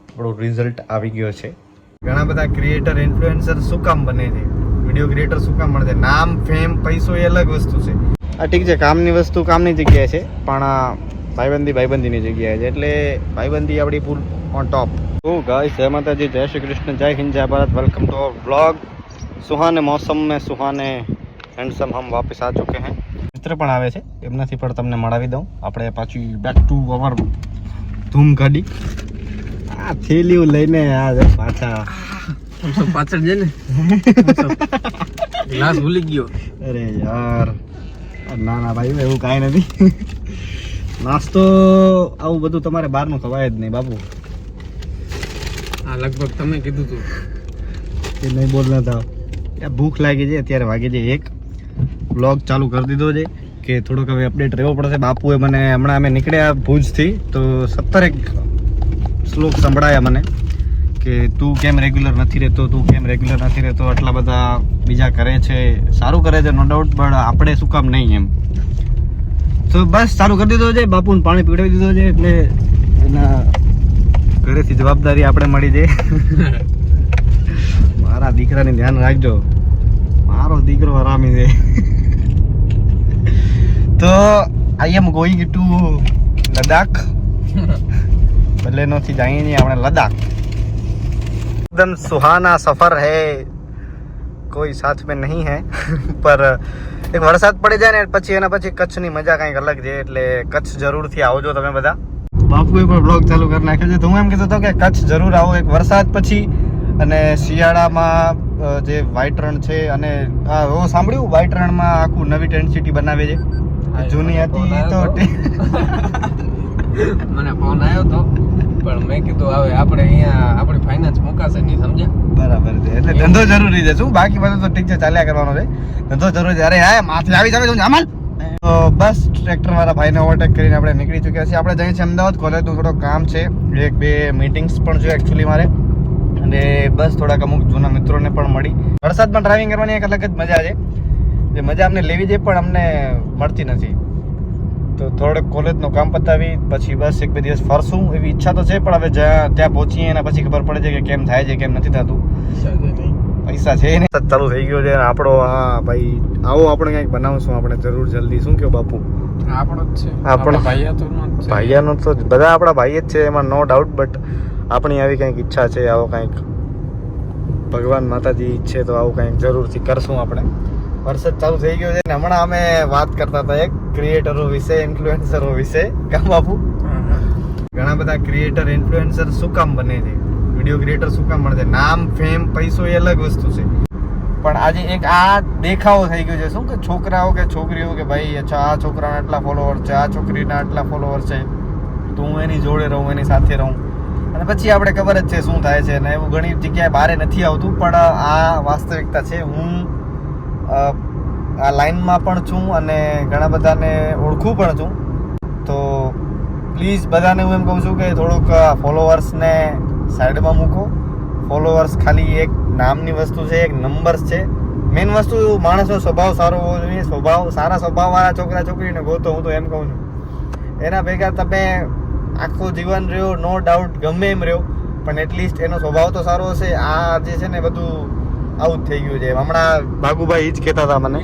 આપણો રિઝલ્ટ આવી ગયો છે. ઘણા બધા ક્રિએટર ઇન્ફ્લુએન્સર શું કામ બને છે, વિડીયો ક્રિએટર શું કામ બને છે? નામ, ફેમ, પૈસો એ અલગ વસ્તુ છે. આ ઠીક છે, કામની વસ્તુ કામની જગ્યાએ છે, પણ ભાઈબંધીની જગ્યાએ છે. એટલે ભાઈબંધી આપણી full on top. O guys, જય માતાજી, જય શ્રી કૃષ્ણ, જય હિન્દ, જય Bharat. Welcome to our vlog. સુહાને મોસમ મેં સુહાને હેન્ડસમ હમ વાપસ આ ચુકે हैं. મિત્ર પણ આવે છે, એમનાથી પણ તમને મળાવી દઉં. આપણે પાછું બેક ટુ અવર ધૂમ ગાડી. આ થેલીઓ લઈને આ પાછા પાછળ છે ને ગ્લાસ ભૂલી ગયો. અરે યાર, ના ભાઈ, એવું કાંઈ નથી. નાસ્તો આવું બધું તમારે બહારનું ખવાય જ નહીં બાપુ. હા, લગભગ તમે કીધું તું એ નહીં બોલના થાવ. ભૂખ લાગી છે, અત્યારે વાગે છે 1. વ્લોગ ચાલુ કરી દીધો છે કે થોડોક હવે અપડેટ રહેવો પડશે. બાપુએ મને હમણાં અમે નીકળ્યા ભુજથી તો 17 શ્લોક સંભળાયા મને કે તું કેમ રેગ્યુલર નથી રહેતો, આટલા બધા બીજા કરે છે, સારું કરે છે નો ડાઉટ, પણ આપણે શું કામ નહીં એમ. તો બસ ચાલુ કરી દીધો છે. બાપુને પાણી પીવડાવી દીધો છે, એટલે એના ઘરેથી જવાબદારી આપણે મળી છે. મારા દીકરાને ધ્યાન રાખજો, મારો દીકરો હરામી છે. તો આઈ એમ ગોઈંગ ટુ લદ્દાખ. બલેનોથી જઈએ છીએ આપણે લદ્દાખ. एकदम सुहाना सफर है, कोई साथ में नहीं है. पर એક વરસાદ પડી જાય ને પછી એના પછી કચ્છની મજા કંઈક અલગ છે. એટલે કચ્છ જરૂરથી આવજો તમે બધા. બાપુએ પણ બ્લોગ ચાલુ કરી નાખ્યો છે. તો હું એમ કહેતો હતો કે કચ્છ જરૂર આવો એક વરસાદ પછી. અને શિયાળામાં જે વ્હાઈટ રણ છે, અને સાંભળ્યું વ્હાઈટ રણમાં આખું નવી ટેન્ટ સિટી બનાવે છે. જૂની હતી તો મને ફોન આવ્યો તો, પણ મેં કીધું હવે આપણે અહીંયા આપણી ફાઇનાન્સ મુકાશે નહીં, સમજ્યા? બરાબર છે. એટલે ધંધો જરૂરી છે. શું બાકી બધું તો ઠીક છે, ચાલ્યા કરવાનો છે. ધંધો જરૂરી છે. અરે હા, માથે આવી જાવે તું જામલ. તો બસ ટ્રેક્ટર વાળા ભાઈને ઓવરટેક કરીને આપણે નીકળી ચૂક્યા છીએ. આપણે જઈએ છીએ અમદાવાદ. કોલેજનું થોડું કામ છે, 1-2 મીટિંગ્સ પણ છે એકચ્યુઅલી મારે. અને બસ થોડાક અમુક જૂના મિત્રોને પણ મળી. વરસાદમાં ડ્રાઇવિંગ કરવાની એક અલગ જ મજા છે. જે મજા અમને લેવી છે પણ અમને મળતી નથી. તો થોડુંક કોલેજનું કામ પતાવી પછી બસ 1-2 દિવસ ફરશું એવી ઈચ્છા તો છે. પણ હવે ત્યાં પહોંચીએ એના પછી ખબર પડે છે કે કેમ થાય છે, કેમ નથી થતું. પૈસા છે ને ચાલુ થઈ ગયો છે આપણો. હા ભાઈ, આવો આપણે કંઈક બનાવશું આપણે જરૂર જલ્દી. શું કહો બાપુ? આપણો જ છે, આપણો ભાઈયાનો તો બધા આપણા ભાઈ જ છે, એમાં નો ડાઉટ. બટ આપણી આવી કંઈક ઈચ્છા છે, આવો કંઈક ભગવાન માતાજી ઈચ્છે તો આવું કંઈક જરૂરથી કરશું આપણે. વરસાદ ચાલુ થઈ ગયો છે ને હમણાં અમે વાત કરતા હતા એક ક્રિએટરો વિશે, ઇન્ફ્લુએન્સરો વિશે. કામ બાપુ, ઘણા બધા ક્રિએટર ઇન્ફ્લુએન્સર શું કામ બને છે, વિડીયો ક્રિએટર શું કામ બને છે? નામ, ફેમ, પૈસો એ અલગ વસ્તુ છે. પણ આજે એક આ દેખાવો થઈ ગયો છે. શું કે છોકરાઓ કે છોકરીઓ કે ભાઈ અચ્છા આ છોકરાના આટલા ફોલોવર છે, આ છોકરીના આટલા ફોલોવર છે, તો હું એની જોડે રહું, એની સાથે રહું. અને પછી આપણે ખબર જ છે શું થાય છે. અને એવું ઘણી જગ્યાએ બહાર નથી આવતું, પણ આ વાસ્તવિકતા છે. હું આ લાઈનમાં પણ છું અને ઘણા બધાને ઓળખું પણ છું. તો પ્લીઝ બધાને હું એમ કહું છું કે થોડુંક ફોલોવર્સને સાઈડમાં મૂકો. ફોલોવર્સ ખાલી એક નામની વસ્તુ છે, એક નંબર્સ છે. મેઇન વસ્તુ માણસનો સ્વભાવ સારો હોવો જોઈએ. સારા સ્વભાવવાળા છોકરા છોકરીને ગોતો, હું તો એમ કહું છું. એના ભેગા તમે આખું જીવન રહ્યો, નો ડાઉટ ગમે એમ રહ્યો, પણ એટલીસ્ટ એનો સ્વભાવ તો સારો હશે. આ જે છે ને બધું આવું જ થઈ ગયું છે. હમણાં બાગુભાઈ જ કહેતા હતા મને.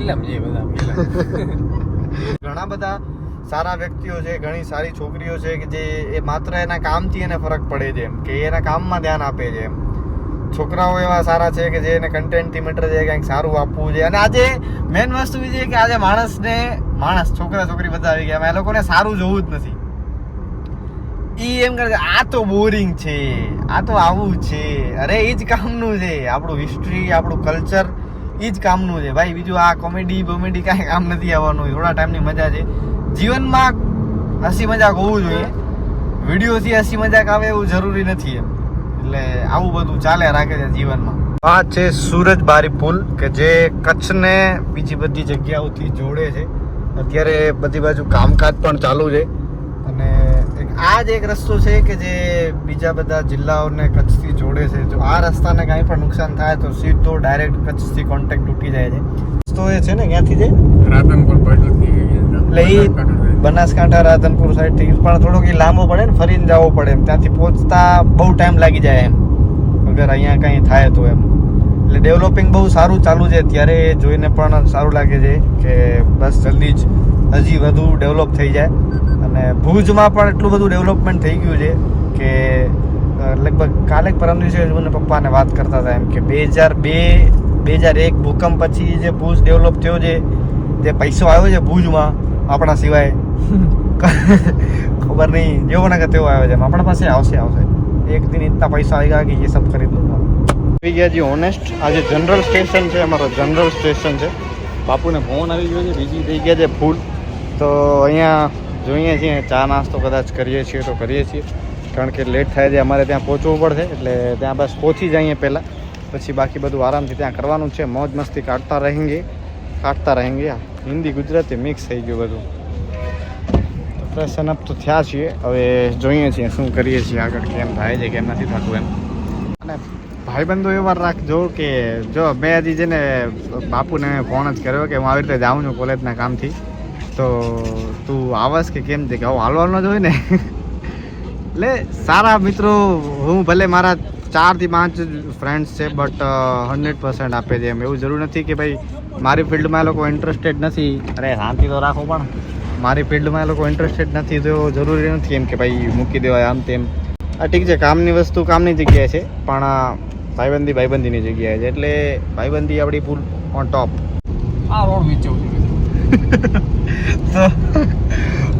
ઘણા બધા સારા વ્યક્તિઓ છે, ઘણી સારી છોકરીઓ છે કે જે એ માત્ર એના કામથી એને ફરક પડે છે, એમ કે એના કામમાં ધ્યાન આપે છે. એમ છોકરાઓ એવા સારા છે કે જે એને કન્ટેન્ટથી મેટર છે, કંઈક સારું આપવું છે. અને આજે મેઇન વસ્તુ એ છે કે આજે માણસ છોકરા છોકરી બધા આવી ગયા, એ લોકોને સારું જોવું જ નથી. ઈ એમ કરે આ તો બોરિંગ છે, આ તો આવું છે. અરે એ જ કામનું છે. આપણું હિસ્ટ્રી, આપણું કલ્ચર એ જ કામનું છે ભાઈ. બીજું આ કોમેડી કાંઈ કામ નથી આવવાનું. થોડા ટાઈમની મજા છે. જીવનમાં હસી મજાક હોવું જોઈએ. વિડીયોથી હસી મજાક આવે એવું જરૂરી નથી એમ. એટલે આવું બધું ચાલે રાખે છે જીવનમાં. આ છે સુરજબારી પુલ કે જે કચ્છને બીજી બધી જગ્યાઓથી જોડે છે. અત્યારે બધી બાજુ કામકાજ પણ ચાલુ છે. અને આ જ એક રસ્તો છે કે જે બીજા બધા જિલ્લાઓને કચ્છથી જોડે છે. જો આ રસ્તાને કાંઈ પણ નુકસાન થાય તો સીધો ડાયરેક્ટ કચ્છથી કોન્ટેક્ટ તૂટી જાય છે. રસ્તો એ છે ને ક્યાંથી છે? રાધનપુર પાટણથી એટલે એ બનાસકાંઠા રાધનપુર સાઈડથી પણ થોડોક ઈ લાંબો પડે ને, ફરીને જવું પડે એમ. ત્યાંથી પહોંચતા બહુ ટાઈમ લાગી જાય એમ, અગર અહીંયા કંઈ થાય તો એમ. એટલે ડેવલપિંગ બહુ સારું ચાલુ છે ત્યારે, જોઈને પણ સારું લાગે છે કે બસ જલ્દી જ હજી વધુ ડેવલપ થઈ જાય. અને ભુજમાં પણ એટલું બધું ડેવલપમેન્ટ થઈ ગયું છે કે લગભગ કાલે પરમ દિવસે મને પપ્પાને વાત કરતા હતા એમ કે 2001 ભૂકંપ પછી જે ભુજ ડેવલપ થયો છે, જે પૈસો આવ્યો છે ભુજમાં આપણા સિવાય ખબર નહીં, જેવો ને કે તેવો આવ્યો છે. આપણા પાસે આવશે એક દિન ઇતના પૈસા આएगा कि ये सब खरीद लूंगा. આવી ગયા જી ઓનેસ્ટ. આજે જનરલ સ્ટેશન છે, અમારો જનરલ સ્ટેશન છે. બાપુને ફોન આવી ગયો છે, બીજી થઈ ગયા છે ફૂલ. તો અહીંયા જોઈએ છીએ ચા નાસ્તો કદાચ કરીએ છીએ તો કરીએ છીએ, કારણ કે લેટ થાય છે, અમારે ત્યાં પહોંચવું પડશે. એટલે ત્યાં બસ પહોંચી જઈએ પહેલાં, પછી બાકી બધું આરામથી ત્યાં કરવાનું છે. મોજ મસ્તી કાઢતા રહેંગે. હિન્દી ગુજરાતી મિક્સ થઈ ગયું બધું. ફ્રેશન અપ તો થયા છીએ, હવે જોઈએ છીએ શું કરીએ છીએ આગળ, કેમ થાય છે કેમ નથી થતું એમ. અને ભાઈબંધો એ વાર રાખજો કે જો મેં હજી છે ને બાપુને ફોન જ કર્યો કે હું આવી રીતે જાઉં છું કોલેજના કામથી, તો તું આવસ કે કેમ છે, કે હું હાલવાનો જ હોય ને. એટલે સારા મિત્રો, હું ભલે મારા 4 થી 5 ફ્રેન્ડ્સ છે, બટ 100% આપે છે એમ. એવું જરૂર નથી કે ભાઈ મારી ફિલ્ડમાં એ લોકો ઇન્ટરેસ્ટેડ નથી. અરે શાંતિ તો રાખો, પણ મારી ફિલ્ડમાં એ લોકો ઇન્ટરેસ્ટેડ નથી તો જરૂરી નથી એમ કે ભાઈ મૂકી દેવાય આમ તેમ. આ ઠીક છે, કામની વસ્તુ કામની જગ્યાએ છે, પણ ભાઈબંધીની જગ્યાએ છે. એટલે ભાઈબંધી આપણી ફૂલ ઓન ટોપ. આ રોડ વિચવું તો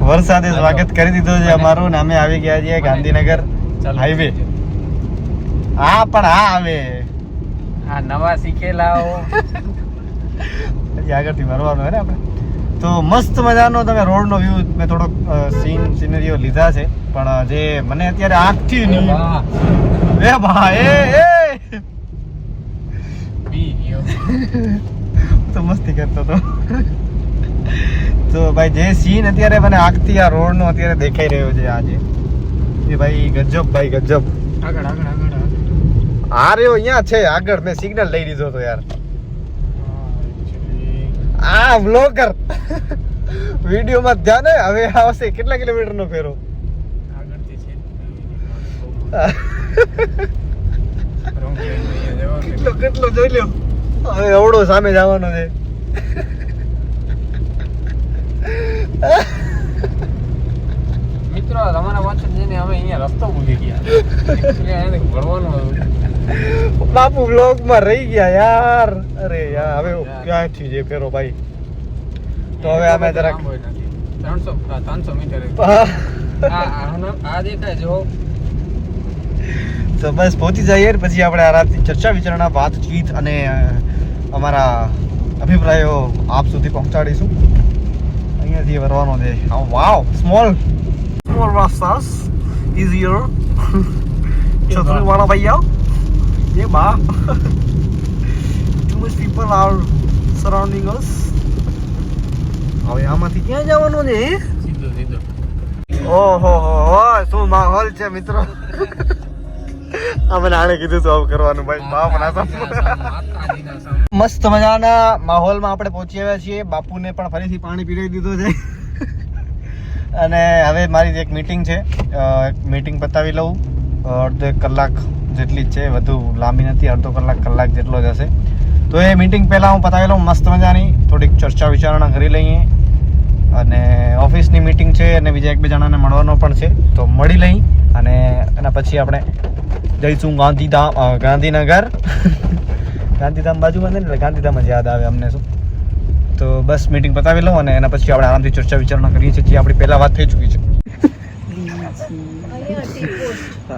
વરસાદે સ્વાગત કરી દીધું છે અમારું, ને અમે આવી ગયા છીએ ગાંધીનગર હાઈવે. હા પણ હા આવે આ નવા શીખેલા હજી આગળથી ભરવાનું હોય ને આપણે. તો મસ્ત મજાનો તમે રોડનો વ્યૂ, મેં થોડોક સીનરીઓ લીધા છે, પણ જે મને અત્યારે આંખથી નહીં એ ભાઈ તો મસ્તી કરતો હતો. તો ભાઈ જે સીન અત્યારે મને આંખથી આ રોડનો અત્યારે દેખાઈ રહ્યો છે આજે, એ ભાઈ ગજબ, ભાઈ ગજબ. આગળ આ રહ્યો અહીંયા છે આગળ, મેં સિગ્નલ લઈ લીધો હતો યાર. આ બ્લોગર વિડીયોમાં ધ્યાન ને, હવે આવશે કેટલા કિલોમીટરનો ફેરો. કેટલો જોઈ લ્યો, હવે એવડો સામે જવાનો છે. મિત્રો તમારા પાછળ જઈને અમે અહીંયા રસ્તો ભૂલી ગયા, એને ભણવાનું હતું. બાપુ બ્લોગ માં રહી ગયા યાર. અરે યાર હવે ક્યાંથી જે ફેરો ભાઈ. તો હવે અમે જરાક 300 મીટર આ દેખાય જો. તો બસ પહોંચી જઈએ, પછી આપણે આરામથી ચર્ચા વિચારણા, વાતચીત અને અમારા અભિપ્રાયો આપ સુધી પહોંચાડીશું. અહીંયાથી વરવાનો છે. વાવ, સ્મોલ રસ્તાસ ઇઝીયર. છત્રી વાળા ભૈયા, ये बा too much people are surrounding us. હવે આમાંથી ક્યાં જવાનું છે? સીધો ઓહો હો, શું માહોલ છે મિત્રો. અમે આને કીધું તો આવું કરવાનું ભાઈ. બાપ ના મસ્ત મજાના માહોલમાં આપણે પહોંચી આવ્યા છીએ. બાપુને પણ ફરીથી પાણી પીરાવી દીધો છે. અને હવે મારી એક મીટિંગ છે, મીટિંગ પતાવી લઉં. અડધો 1 કલાક જેટલી જ છે, વધુ લાંબી નથી. અડધો કલાક જેટલો જ હશે. તો એ મીટિંગ પહેલાં હું પતાવી લઉં મસ્ત મજાની, થોડીક ચર્ચા વિચારણા કરી લઈએ. અને ઓફિસની મીટિંગ છે અને બીજા 1-2 જણાને મળવાનો પણ છે, તો મળી લઈ. અને એના પછી આપણે જઈશું ગાંધીનગર. ગાંધીધામ બાજુમાં ને, એટલે ગાંધીધામ જ યાદ આવે અમને શું. તો બસ મીટિંગ પતાવી લઉં અને એના પછી આપણે આરામથી ચર્ચા વિચારણા કરીએ છીએ, જે આપણી પહેલાં વાત થઈ ચૂકી છે.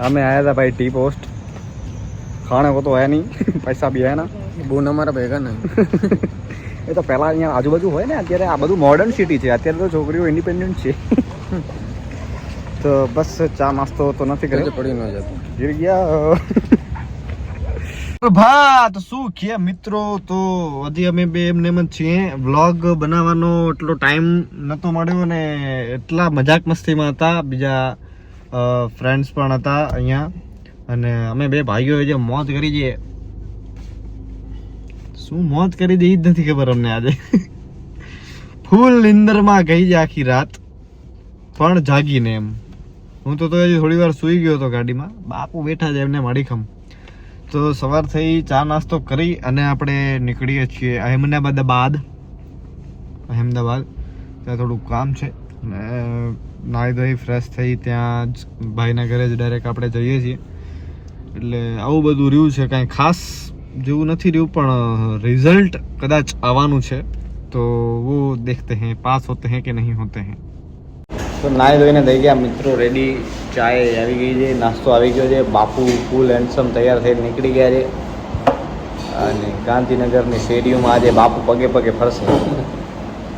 हमें आया था भाई टी पोस्ट, खाने को तो है नहीं, पैसा भी है ना. બોન અમારા ભેગા નહીં. એ તો પહેલાં અહીંયા આજુબાજુ હોય ને, અત્યારે આ બધું મોડર્ન સિટી છે, અત્યારે તો છોકરીઓ ઇન્ડિપેન્ડન્ટ છે. તો બસ ચા નાસ્તો તો નથી કર્યો, પડી ન જતો, ગીર ગયા. ભા તો શું કે મિત્રો, તો હજી અમે બે એમને જ છીએ. વ્લોગ બનાવવાનો એટલો ટાઈમ નહોતો મળ્યો ને એટલા મજાક મસ્તીમાં હતા. બીજા ફ્રેન્ડ્સ પણ હતા અહીંયા, અને અમે બે ભાઈઓએ જે મોજ કરી છે, શું મોજ કરી દે એ જ નથી ખબર અમને. આજે ફૂલ નિંદરમાં ગઈ છે આખી રાત, પણ જાગીને એમ. હું તો હજી થોડી વાર સૂઈ ગયો હતો ગાડીમાં. બાપુ બેઠા છે એમને માડીખમ. તો સવાર થઈ, ચા નાસ્તો કરી અને આપણે નીકળીએ છીએ અહેમદાબાદ. ત્યાં થોડું કામ છે ને નાહી ધોઈ ફ્રેશ થઈ ત્યાં જ ભાઈના ઘરે જ ડાયરેક્ટ આપણે જઈએ છીએ. એટલે આવું બધું રહ્યું છે, કાંઈ ખાસ જેવું નથી રહ્યું, પણ રિઝલ્ટ કદાચ આવવાનું છે. તો वो देखते हैं पास होते हैं कि नहीं होते हैं. તો નાહી ધોઈને થઈ ગયા મિત્રો રેડી. ચાય આવી ગઈ છે, નાસ્તો આવી ગયો છે. બાપુ ફૂલ હેન્ડસમ તૈયાર થઈને નીકળી ગયા છે. અને ગાંધીનગરની શેરીઓમાં આજે બાપુ પગે પગે ફરશે.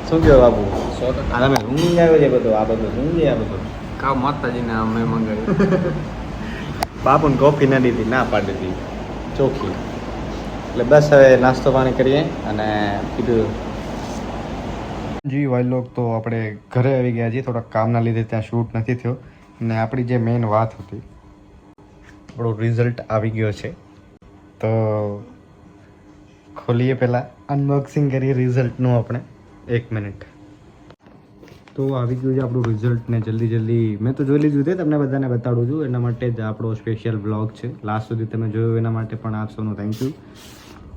શું કહો બાપુ? 100%. આ તમે રૂમ આવ્યો છે બધો, આ બધું શું છે? આ બધું કાવ માતાજીને અમે મંગાવ્યું. બાપુને કોફી ના દીધી, ના પાડી દીધી ચોખ્ખી. એટલે બસ હવે નાસ્તો પાણી કરીએ અને કીધું જી વાયલોગ. તો આપણે ઘરે આવી ગયા છીએ. થોડાક કામના લીધે ત્યાં શૂટ નથી થયો. ને આપણી જે મેઇન વાત હતી, આપણો રિઝલ્ટ આવી ગયો છે. તો ખોલીએ પહેલાં, અનબોક્સિંગ કરીએ રિઝલ્ટનું આપણે. 1 મિનિટ. તો આવી ગયું છે આપણું રિઝલ્ટ ને જલ્દી મેં તો જોઈ લીધું છે, તમને બધાને બતાડું છું. એના માટે જ આપણો સ્પેશિયલ બ્લોગ છે. લાસ્ટ સુધી તમે જોયો એના માટે પણ આપ સૌનો થેન્ક યુ.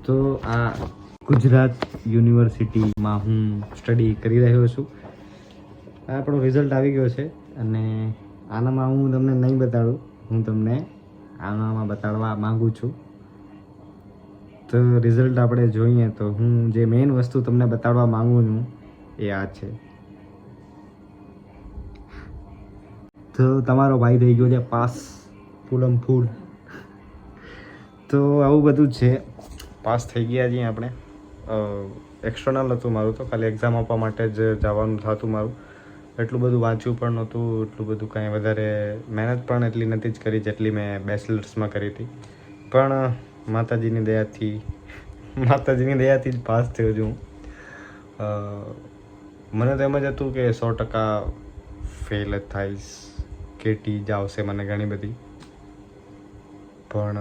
તો આ ગુજરાત યુનિવર્સિટીમાં હું સ્ટડી કરી રહ્યો છું. આ આપણો રિઝલ્ટ આવી ગયો છે અને આનામાં હું તમને નહીં બતાડું, હું તમને આનામાં બતાડવા માગું છું. તો રિઝલ્ટ આપણે જોઈએ તો હું જે મેઇન વસ્તુ તમને બતાડવા માગું છું એ આ છે. તો તમારો ભાઈ થઈ ગયો છે પાસ, ફૂલમ ફૂલ. તો આવું બધું છે. પાસ થઈ ગયા છીએ આપણે. એક્સટર્નલ હતું મારું, તો ખાલી એક્ઝામ આપવા માટે જ જવાનું થતું મારું. એટલું બધું વાંચ્યું પણ નહોતું, એટલું બધું કાંઈ વધારે મહેનત પણ એટલી નથી જ કરી જેટલી મેં બેચલર્સમાં કરી હતી. પણ માતાજીની દયાથી જ પાસ થયો છું. મને તો એમ જ હતું કે 100% ફેલ જ થઈશ, કેટી જ આવશે મને ઘણી બધી, પણ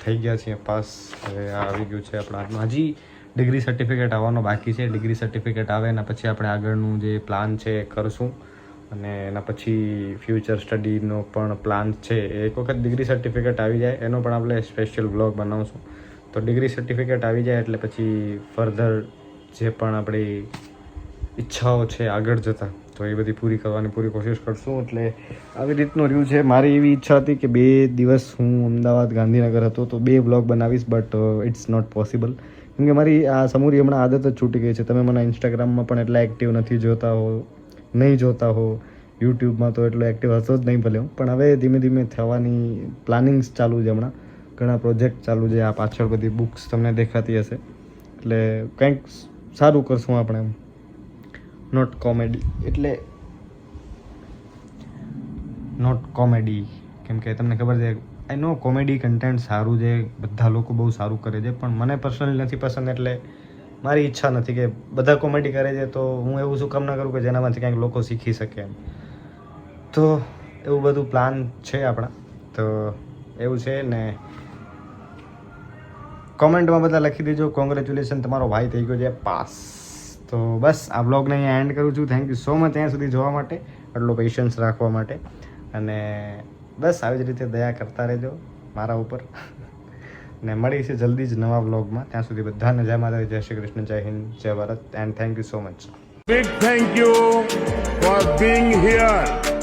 થઈ ગયા છીએ પાસ. હવે આ આવી ગયું છે આપણા હાથમાં. હજી ડિગ્રી સર્ટિફિકેટ આવવાનો બાકી છે. ડિગ્રી સર્ટિફિકેટ આવે એના પછી આપણે આગળનું જે પ્લાન છે એ કરશું. અને એના પછી ફ્યુચર સ્ટડીનો પણ પ્લાન છે. એક વખત ડિગ્રી સર્ટિફિકેટ આવી જાય એનો પણ આપણે સ્પેશિયલ બ્લોગ બનાવશું. તો ડિગ્રી સર્ટિફિકેટ આવી જાય એટલે પછી ફર્ધર જે પણ આપણી ઈચ્છાઓ છે આગળ જતાં, તો એ બધી પૂરી કરવાની પૂરી કોશિશ કરશું. એટલે આવી રીતનું રહ્યું છે. મારી એવી ઈચ્છા હતી કે 2 દિવસ હું અમદાવાદ ગાંધીનગર હતો તો 2 બ્લોગ બનાવીશ, બટ ઇટ્સ નોટ પોસિબલ. કેમ કે મારી આ સમૂરી હમણાં આદત જ છૂટી ગઈ છે. તમે મને ઇન્સ્ટાગ્રામમાં પણ એટલા એક્ટિવ નથી જોતા હો, યુટ્યુબમાં તો એટલો એક્ટિવ હશો જ નહીં ભલે હું, પણ હવે ધીમે ધીમે થવાની પ્લાનિંગ્સ ચાલુ છે. હમણાં ઘણા પ્રોજેક્ટ ચાલુ છે. આ પાછળ બધી બુક્સ તમને દેખાતી હશે. એટલે કંઈક સારું કરશું આપણે એમ, નોટ કોમેડી. એટલે નોટ કોમેડી કેમ કે તમને ખબર છે, આઈ નો કોમેડી કન્ટેન્ટ સારું છે, બધા લોકો બહુ સારું કરે છે, પણ મને પર્સનલી નથી પસંદ. એટલે મારી ઈચ્છા નથી કે બધા કોમેડી કરે છે તો હું એવું શું કામ ના કરું કે જેનામાંથી કંઈક લોકો શીખી શકે એમ. તો એવું બધું પ્લાન છે આપણા. તો એવું છે ને, કોમેન્ટમાં બધા લખી દેજો કોંગ્રેચ્યુલેશન, તમારો ભાઈ થઈ ગયો છે પાસ. તો બસ આ બ્લોગને અહીંયા એન્ડ કરું છું. થેન્ક યુ સો મચ ત્યાં સુધી જોવા માટે, આટલો પેશન્સ રાખવા માટે. અને બસ આવી જ રીતે દયા કરતા રહેજો મારા ઉપર. ને મળીશું જલ્દી જ નવા બ્લોગમાં. ત્યાં સુધી બધાને જય માતા, જય શ્રી કૃષ્ણ, જય હિન્દ, જય Bharat, and thank you so much. Big thank you for being here.